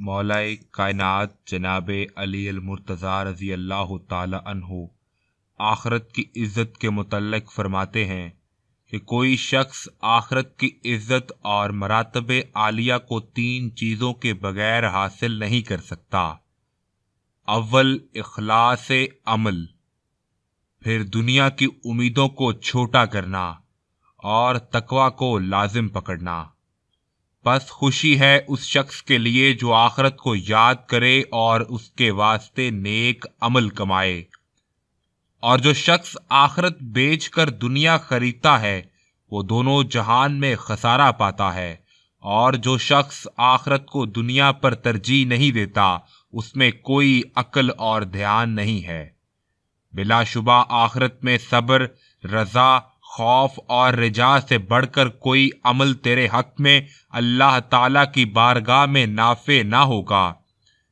مولا کائنات جناب علی المرتضیٰ رضی اللہ تعالی عنہ آخرت کی عزت کے متعلق فرماتے ہیں کہ کوئی شخص آخرت کی عزت اور مراتب عالیہ کو 3 چیزوں کے بغیر حاصل نہیں کر سکتا۔ اول اخلاص عمل، پھر دنیا کی امیدوں کو چھوٹا کرنا اور تقوی کو لازم پکڑنا۔ بس خوشی ہے اس شخص کے لیے جو آخرت کو یاد کرے اور اس کے واسطے نیک عمل کمائے۔ اور جو شخص آخرت بیچ کر دنیا خریدتا ہے وہ دونوں جہان میں خسارہ پاتا ہے، اور جو شخص آخرت کو دنیا پر ترجیح نہیں دیتا اس میں کوئی عقل اور دھیان نہیں ہے۔ بلا شبہ آخرت میں صبر، رضا، خوف اور رجا سے بڑھ کر کوئی عمل تیرے حق میں اللہ تعالیٰ کی بارگاہ میں نافع نہ ہوگا۔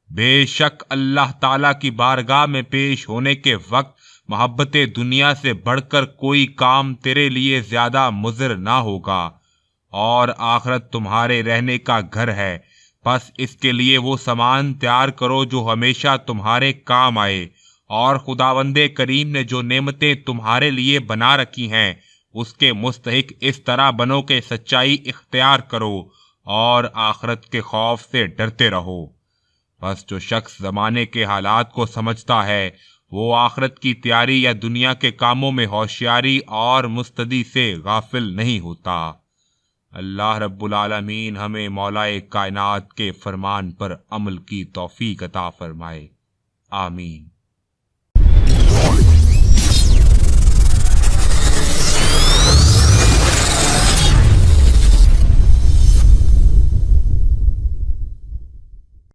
بے شک اللہ تعالیٰ کی بارگاہ میں پیش ہونے کے وقت محبت دنیا سے بڑھ کر کوئی کام تیرے لیے زیادہ مضر نہ ہوگا، اور آخرت تمہارے رہنے کا گھر ہے، بس اس کے لیے وہ سامان تیار کرو جو ہمیشہ تمہارے کام آئے، اور خداوند کریم نے جو نعمتیں تمہارے لیے بنا رکھی ہیں اس کے مستحق اس طرح بنو کہ سچائی اختیار کرو اور آخرت کے خوف سے ڈرتے رہو۔ بس جو شخص زمانے کے حالات کو سمجھتا ہے وہ آخرت کی تیاری یا دنیا کے کاموں میں ہوشیاری اور مستدی سے غافل نہیں ہوتا۔ اللہ رب العالمین ہمیں مولا کائنات کے فرمان پر عمل کی توفیق عطا فرمائے، آمین۔